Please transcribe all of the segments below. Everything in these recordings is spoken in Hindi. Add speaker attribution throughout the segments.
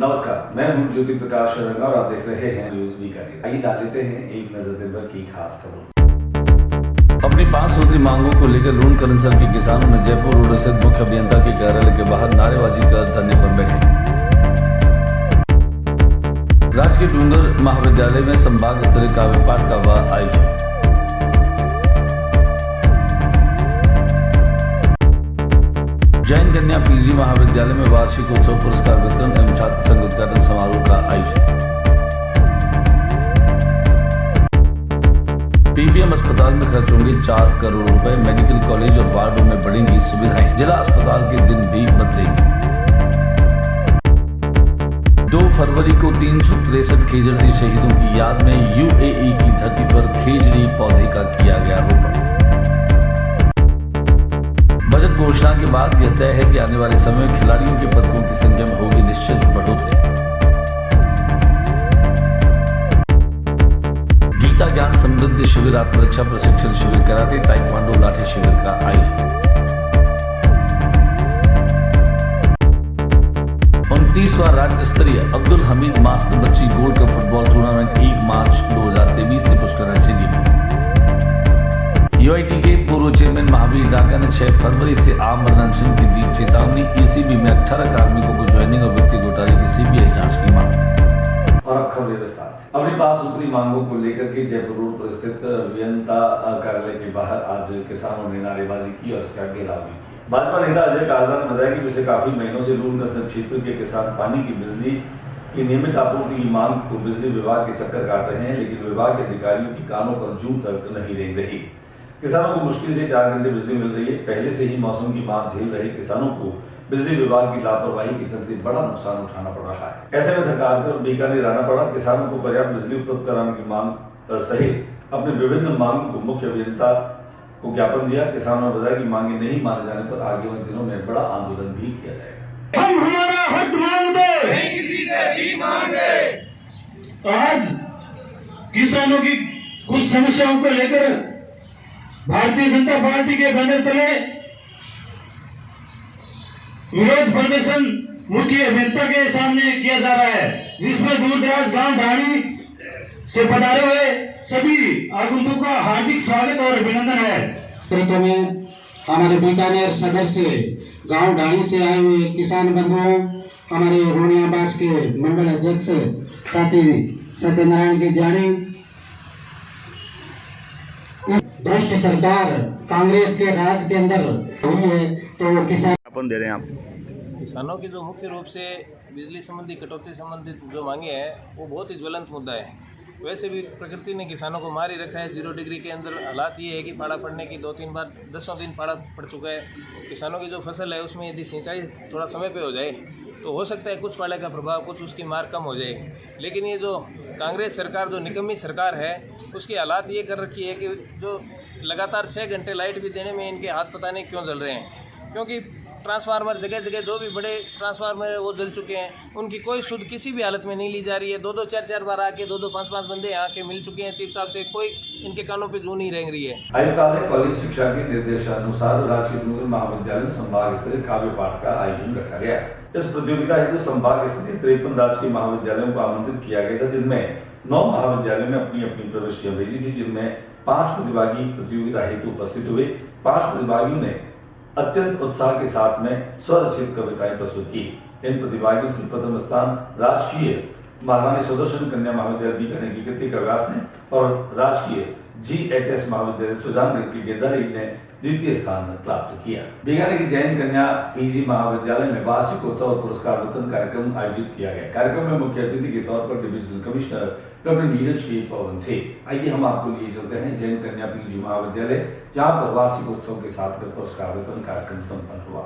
Speaker 1: नमस्कार, मैं हूं ज्योति प्रकाश रंगा और आप देख रहे हैं न्यूज बीकानेर। आइए डाल लेते हैं एक नजर दिन भर की खास खबरों। अपनी 5 सूत्री मांगों को लेकर लूण करंसल के किसानों ने जयपुर रोड स्थित मुख्य अभियंता के कार्यालय के बाहर नारेबाजी कर धरने पर बैठे। राजकीय डूंगर महाविद्यालय में संभाग स्तरीय काव्य पाठ का हुआ आयोजन। जैन कन्या पीजी महाविद्यालय में वार्षिक उत्सव पुरस्कार वितरण एवं छात्र संघ उद्घाटन समारोह का आयोजन। पीबीएम अस्पताल में खर्च होंगे 4 करोड़ रुपए। मेडिकल कॉलेज और वार्डों में बढ़ेंगी सुविधाएं। जिला अस्पताल के दिन भी बदलेंगे। 2 फरवरी को 363 खेजड़ी शहीदों की याद में यूएई की धरती पर खेजड़ी पौधे का किया गया रोपण। बजट घोषणा के बाद यह तय है कि आने वाले समय में खिलाड़ियों के पदकों की संख्या में होगी निश्चित बढ़ोतरी। गीता ज्ञान समृद्धि शिविर, आत्मरक्षा प्रशिक्षण शिविर, कराटे, ताइक्वांडो, लाठी शिविर का आयोजन। 29वां राज्य स्तरीय अब्दुल हमीद मास्टर बच्ची गोल्ड कप फुटबॉल टूर्नामेंट 1 मार्च 2023 से पुष्कर स्टेडियम। यूआईटी के पूर्व चेयरमैन महावीर डाका ने 6 फरवरी से आमरण अनशन की दी चेतावनी। ईसीबी में 18 कार्मिकों को ज्वाइनिंग और वित्तीय घोटाले की सीबीआई जांच की मांग। और अब खबर विस्तार से। अपनी 5 सूत्री मांगों को लेकर के जयपुर रोड पर स्थित अभियंता कार्यालय के बाहर आज किसानों ने नारेबाजी की और इसका घेराव भी किया। भाजपा नेता अजय काजरा ने बताया कि पिछले काफी महीनों से लूण करंसल क्षेत्र के किसान पानी की बिजली की नियमित आपूर्ति की मांग को बिजली विभाग के चक्कर काट रहे हैं, लेकिन विभाग के अधिकारियों की कानों पर जूं तक नहीं रेंग रही। किसानों को मुश्किल से 4 घंटे बिजली मिल रही है। पहले से ही मौसम की मार झेल रहे किसानों को बिजली विभाग की लापरवाही के चलते बड़ा नुकसान उठाना पड़ रहा है। ऐसे में थक कर बीकानेर आना पड़ा। किसानों को पर्याप्त बिजली उपलब्ध कराने की मांग सहित अपने विभिन्न मांगों को मुख्य अभियंता को ज्ञापन दिया। किसानों ने बताया कि मांगे नहीं माने जाने पर आगे वाले दिनों में बड़ा आंदोलन भी किया जाएगा।
Speaker 2: हम हमारा हक मांगते नहीं, किसी से भी मांगे। आज किसानों की कुछ समस्याओं को लेकर भारतीय जनता पार्टी के बैनर तले विरोध प्रदर्शन मुख्य अभियंता के सामने किया जा रहा है, जिसमें दूर दराज गांव ढाणी से पधारे हुए सभी आगंतुकों का हार्दिक स्वागत और अभिनंदन है।
Speaker 3: में हमारे बीकानेर सदर से गांव ढाणी से आए हुए किसान बंधुओं, हमारे रोनियाबास के मंडल अध्यक्ष साथी सत्यनारायण जी जानी, भ्रष्ट सरकार कांग्रेस के राज के अंदर हुई है, तो किसान
Speaker 1: अपन दे रहे हैं आप।
Speaker 4: किसानों की जो मुख्य रूप से बिजली संबंधी कटौती संबंधित जो मांगे हैं वो बहुत ही ज्वलंत मुद्दा है। वैसे भी प्रकृति ने किसानों को मार ही रखा है। 0 डिग्री के अंदर हालात ये है कि पाड़ा पड़ने की 2-3 बार 10 दिन पाड़ा पड़ चुका है। किसानों की जो फसल है उसमें यदि सिंचाई थोड़ा समय पे हो जाए तो हो सकता है कुछ पाड़े का प्रभाव, कुछ उसकी मार कम हो जाए। लेकिन ये जो कांग्रेस सरकार, जो निकम्मी सरकार है, उसकी हालात ये कर रखी है कि जो लगातार 6 घंटे लाइट भी देने में इनके हाथ पता नहीं क्यों जल रहे हैं, क्योंकि ट्रांसफार्मर जगह जगह जो भी बड़े ट्रांसफार्मर है वो जल चुके हैं। उनकी कोई सुध किसी भी हालत में नहीं ली जा रही है। 2-2, 4-4 बार आके 2-2, 5-5 बंदे आके मिल चुके हैं चीफ साहब से, कोई इनके कानों पे जूं नहीं रेंग रही है।
Speaker 1: आयुक्तालय कॉलेज शिक्षा के निर्देशानुसार राजकीय डूंगर महाविद्यालय में संभाग स्तरीय काव्य पाठ का आयोजन रखा गया। इस प्रतियोगिता हेतु संभाग स्तरीय 53 राजकीय महाविद्यालयों को आमंत्रित किया गया था, जिनमें 9 महाविद्यालयों ने अपनी अपनी प्रविष्टियां भेजी थी, जिनमें 5 प्रतिभागी प्रतियोगिता हेतु उपस्थित हुए। 5 प्रतिभागियों ने अत्यंत उत्साह के साथ में स्वरचित कविताएं प्रस्तुत की। इन प्रतिभागियों से प्रथम स्थान राजकीय महारानी सुदर्शन कन्या महाविद्यालय बीकानेर की कृतिका व्यास ने और राजकीय GHS महाविद्यालय सुजानगढ़ की गेदारी ने द्वितीय स्थान प्राप्त किया। बीकानेर की जैन कन्या पीजी महाविद्यालय में वार्षिक उत्सव और पुरस्कार वितरण कार्यक्रम आयोजित किया गया। कार्यक्रम में मुख्य अतिथि के तौर पर डिविजनल कमिश्नर डॉक्टर नीरज के पवन थे। आइए हम आपको लिए चलते हैं जैन कन्या पीजी महाविद्यालय, जहां पर वार्षिक उत्सव के साथ में पुरस्कार वितरण कार्यक्रम संपन्न हुआ।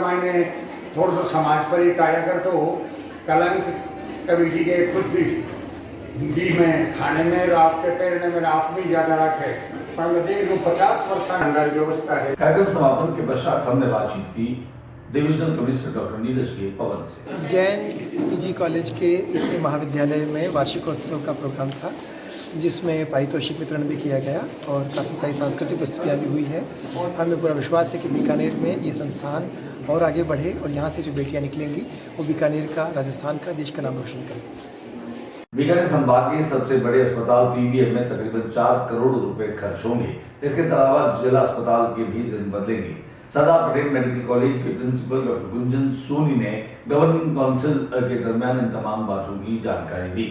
Speaker 5: मैंने थोड़ा सा समाज पर ही टाया कर तो कलंक कमेटी के खुद भी में खाने में रात के पैरने में रात भी ज्यादा रखे पण ते जो 50 वर्षांनंतर व्यवस्था है।
Speaker 1: कार्यक्रम समापन के पश्चात हमने बातचीत की डिविजनल कमिश्नर डॉक्टर नीरज के पवन से।
Speaker 6: जैन पीजी कॉलेज के इस महाविद्यालय में वार्षिकोत्सव का प्रोग्राम था, जिसमें पारितोषिक वितरण भी किया गया और काफ़ी सारी सांस्कृतिक प्रस्तुतियाँ भी हुई हैं। हमें पूरा विश्वास है कि बीकानेर में ये संस्थान और आगे बढ़े और यहाँ से जो बेटियाँ निकलेंगी वो बीकानेर का, राजस्थान का, देश का नाम रोशन करें।
Speaker 1: बीकानेर संभाग के सबसे बड़े अस्पताल पीबीएम में तकरीबन 4 करोड़ रुपए खर्च होंगे। इसके अलावा जिला अस्पताल के भी दिन बदलेंगे। सरदार पटेल मेडिकल कॉलेज के प्रिंसिपल डॉक्टर गुंजन सोनी ने गवर्निंग काउंसिल के दरमियान इन तमाम बातों की जानकारी दी।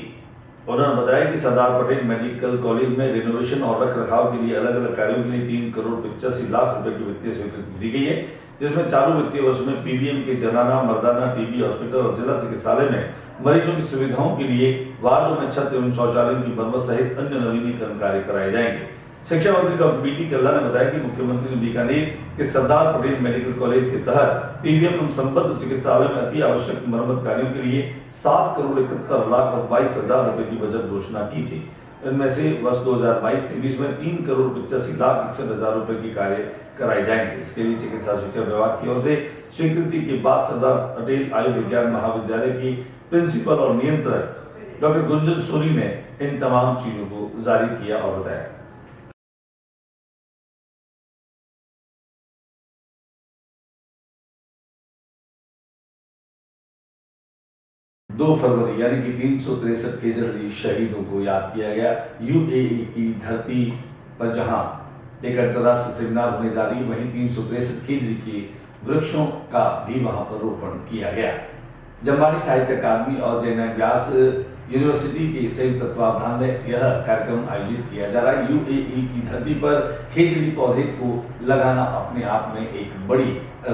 Speaker 1: उन्होंने बताया कि सरदार पटेल मेडिकल कॉलेज में रिनोवेशन और रख रखाव के लिए अलग अलग कार्यों के लिए 3 करोड़ 85 लाख रुपए की वित्तीय स्वीकृति दी गई है, जिसमें चालू वित्तीय वर्ष में पीबीएम के जनाना, मर्दाना, टीबी हॉस्पिटल और जिला चिकित्सालय में मरीजों की सुविधाओं के लिए वार्डों में छत एवं शौचालयों की मरम्मत सहित अन्य नवीनीकरण कार्य कराए जाएंगे। शिक्षा मंत्री डॉक्टर बीटी कल्ला ने बताया कि मुख्यमंत्री ने बीकानेर के सरदार पटेल मेडिकल कॉलेज के तहत पीबीएम एवं संबद्ध चिकित्सालय में अति आवश्यक मरम्मत कार्यों के लिए 7 करोड़ 71 लाख और 22 हजार रुपए की बजट घोषणा की थी। इनमें से वर्ष 2022-23 में 3 करोड़ 85 लाख 61 हजार रुपए की कार्य कराए जाएंगे। इसके लिए चिकित्सा शिक्षा विभाग की ओर से स्वीकृति के बाद सरदार पटेल आयुर्विज्ञान महाविद्यालय की प्रिंसिपल और नियंत्रक डॉक्टर गुंजन सोनी ने इन तमाम चीजों को जारी किया और बताया। 2 फरवरी यानी कि 363 केजरी शहीदों को याद किया गया। यूएई की धरती पर जहां एक अंतर्राष्ट्रीय सेमिनार होने जा रही, वहीं 363 केजरी के वृक्षों का भी वहां पर रोपण किया गया। जम्बानी साहित्य अकादमी और जैन व्यास यूनिवर्सिटी के संयुक्त तत्वावधान में यह कार्यक्रम आयोजित किया जा रहा है। यूएई की धरती पर खेजड़ी पौधे को लगाना अपने आप में एक बड़ी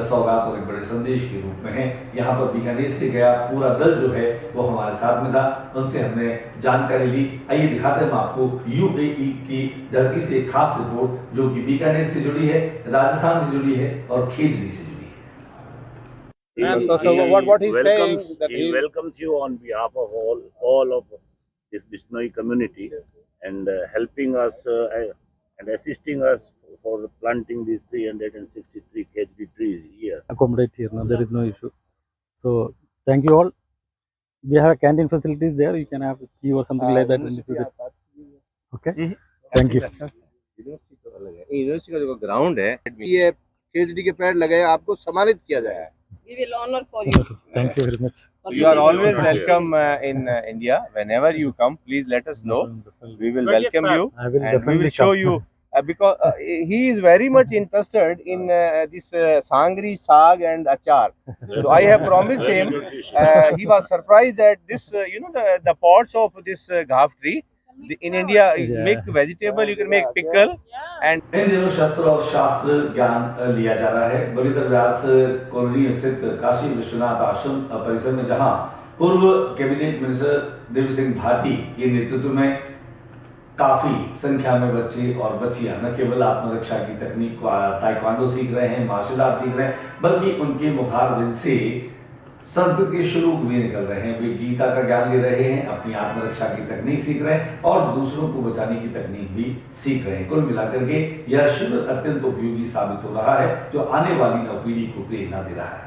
Speaker 1: सौगात और एक बड़े संदेश के रूप में है। यहाँ पर बीकानेर से गया पूरा दल जो है वो हमारे साथ में था, उनसे हमने जानकारी ली। आइए दिखाते हैं आपको यूएई की धरती से एक खास रिपोर्ट जो कि बीकानेर से जुड़ी है, राजस्थान से जुड़ी है और खेजड़ी से जुड़ी है।
Speaker 7: So what he's saying that he welcomes you on behalf of all of this Bishnoi community and helping us and assisting us for planting these 363 kg trees here.
Speaker 8: Accommodate here, no, there is no issue. So thank you all. We have canteen facilities there. You can have tea or something like that. Okay. Thank you.
Speaker 9: University का जो ग्राउंड है ये केजडी के पेड़ लगे आपको सम्मानित किया जाएगा।
Speaker 10: We will honor for you.
Speaker 8: Thank you very much.
Speaker 9: You are always welcome in India. Whenever you come, please let us know. We will welcome you
Speaker 8: I will
Speaker 9: and we will show you because he is very much interested in this sangri, saag and achar. So I have promised him. He was surprised that this, the pods of this ghav tree. In India, you make vegetable, you can make pickle, and
Speaker 1: इन दिनों शस्त्र और शास्त्र ज्ञान लिया जा रहा है। बलिधर व्यास कॉलोनी स्थित काशी विश्वनाथ आश्रम परिसर में, जहां पूर्व कैबिनेट मिनिस्टर देवी सिंह भाटी के नेतृत्व में काफी संख्या में बच्चे और बच्चियां न केवल आत्मरक्षा की तकनीक ताइक्वांडो सीख रहे हैं, मार्शल आर्ट सीख रहे हैं, बल्कि उनके मुखारबिंद से संस्कृत के श्लोक भी निकल रहे हैं। वे गीता का ज्ञान ले रहे हैं, अपनी आत्मरक्षा की तकनीक सीख रहे हैं और दूसरों को बचाने की तकनीक भी सीख रहे हैं। कुल मिलाकर के यह शिविर अत्यंत उपयोगी साबित हो रहा है, जो आने वाली नवपीढ़ी को प्रेरणा दे रहा है।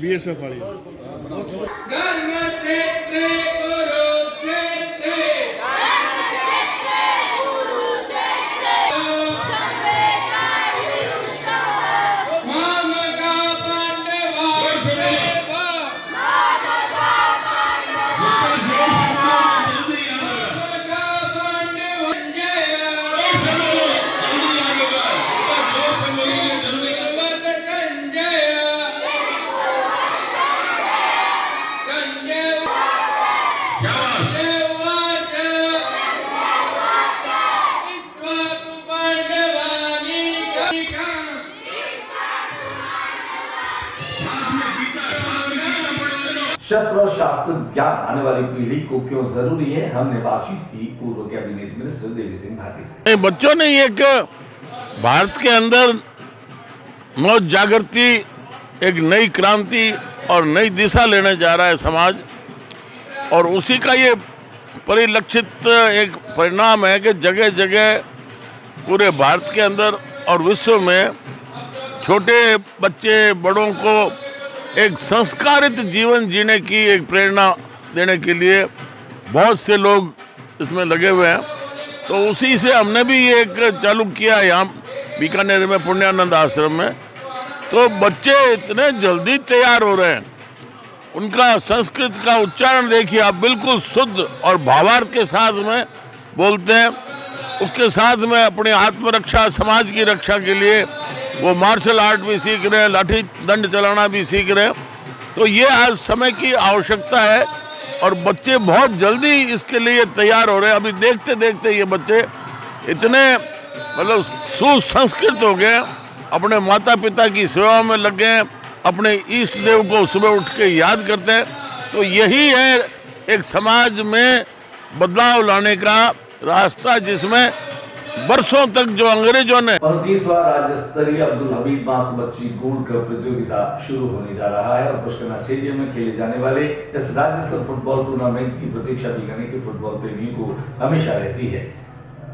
Speaker 2: बीएसएफ वाली
Speaker 1: शस्त्र और शास्त्र ज्ञान आने वाली पीढ़ी को क्यों जरूरी है, हमने बातचीत की पूर्व कैबिनेट मिनिस्टर देवी सिंह भाटी से।
Speaker 10: बच्चों ने एक भारत के अंदर नव जागृति, एक नई क्रांति और नई दिशा लेने जा रहा है समाज, और उसी का ये परिलक्षित एक परिणाम है कि जगह जगह पूरे भारत के अंदर और विश्व में छोटे बच्चे बड़ों को एक संस्कारित जीवन जीने की एक प्रेरणा देने के लिए बहुत से लोग इसमें लगे हुए हैं। तो उसी से हमने भी एक चालू किया यहाँ बीकानेर में पुण्यानंद आश्रम में। तो बच्चे इतने जल्दी तैयार हो रहे हैं, उनका संस्कृत का उच्चारण देखिए आप, बिल्कुल शुद्ध और भावार्थ के साथ में बोलते हैं। उसके साथ में अपनी आत्मरक्षा, समाज की रक्षा के लिए वो मार्शल आर्ट भी सीख रहे हैं, लाठी दंड चलाना भी सीख रहे हैं। तो ये आज समय की आवश्यकता है और बच्चे बहुत जल्दी इसके लिए तैयार हो रहे हैं। अभी देखते देखते ये बच्चे इतने मतलब सुसंस्कृत हो गए, अपने माता पिता की सेवा में लग गए, अपने इष्ट देव को सुबह उठ के याद करते हैं। तो यही है एक समाज में बदलाव लाने का रास्ता, जिसमें वर्षों तक जो अंग्रेजों ने
Speaker 1: 29वां राज्य स्तरीय अब्दुल हमीद मास बच्ची गोल्ड कप प्रतियोगिता शुरू होने जा रहा है और पुष्कर स्टेडियम में खेले जाने वाले इस राज्य स्तर फुटबॉल टूर्नामेंट की प्रतीक्षा बीकानेर के फुटबॉल प्रेमियों को हमेशा रहती है।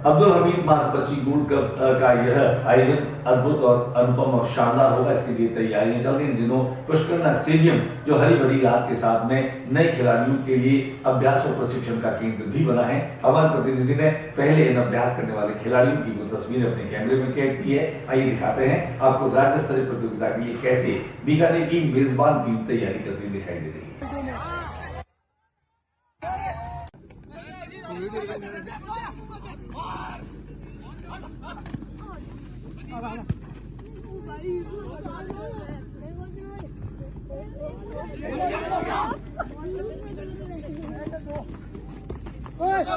Speaker 1: अब्दुल हमीद मास बच्ची गोल्ड कप का यह आयोजन अद्भुत और अनुपम और शानदार होगा। इसके लिए तैयारियां चल रही। इन दिनों पुष्कर स्टेडियम जो हरी भरी घास के साथ में नए खिलाड़ियों के लिए अभ्यास और प्रशिक्षण का केंद्र भी बना है। हमारे प्रतिनिधि ने पहले इन अभ्यास करने वाले खिलाड़ियों की वो तस्वीरें अपने कैमरे में कैद की है। आइए दिखाते हैं आपको राज्य स्तरीय प्रतियोगिता के लिए कैसे बीकानेर की मेजबान टीम तैयारी करती दिखाई दे रही है।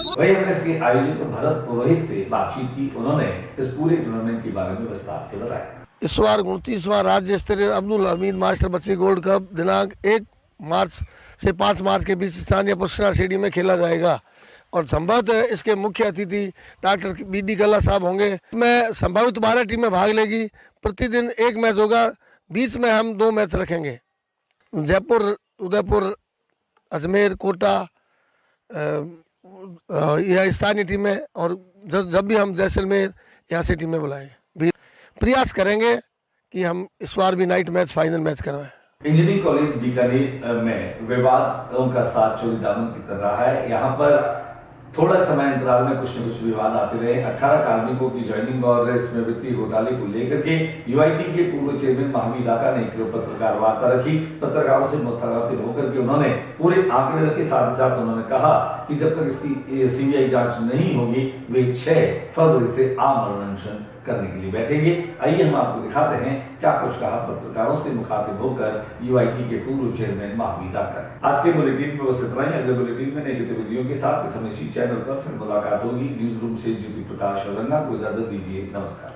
Speaker 1: वही हमने इसके आयोजक भरत पुरोहित से बातचीत की। उन्होंने इस पूरे टूर्नामेंट के बारे में विस्तार से बताया।
Speaker 11: इस बार 29वां राज्य स्तरीय अब्दुल हमीद मास्टर बच्ची गोल्ड कप दिनांक 1 मार्च से 5 मार्च के बीच स्थानीय पुष्कर स्टेडियम में खेला जाएगा और संभवतः इसके मुख्य अतिथि डॉक्टर BD कल्ला साहब होंगे। में संभावित 12 टीमें भाग लेगी। प्रतिदिन 1 मैच होगा, बीच में हम 2 मैच रखेंगे। जयपुर, उदयपुर, अजमेर, कोटा यह स्थानीय टीमें, और जब भी हम जैसलमेर यहाँ से टीमें बुलाएं, भी प्रयास करेंगे कि हम इस बार भी नाइट मैच, फाइनल मैच करवाएं।
Speaker 1: इंजीनियरिंग कॉलेज बीकानेर में विवाद का साथ चोरी दामन की तरह रहा है। यहाँ पर थोड़ा समय अंतराल में कुछ न कुछ विवाद आते रहे। 18 कार्मिकों की ज्वाइनिंग और इसमें वित्तीय घोटाले को लेकर के UIT के पूर्व चेयरमैन महावीर डाका ने एक पत्रकार वार्ता रखी। पत्रकारों से मुखातिब होकर के उन्होंने पूरे आंकड़े रखे। साथ ही साथ उन्होंने कहा कि जब तक इसकी CBI जांच नहीं होगी वे 6 फरवरी से आमरण अनशन करने के लिए बैठेंगे। आइए हम आपको दिखाते हैं क्या कुछ कहा पत्रकारों से मुखातिब होकर UIT के पूर्व चेयरमैन महावीर डाका। आज के बुलेटिन में बस इतना ही। अगले बुलेटिन में नई गतिविधियों के साथ इस समय इसी चैनल पर फिर मुलाकात होगी। न्यूज रूम से ज्योति प्रकाश और रंगा को इजाजत दीजिए। नमस्कार।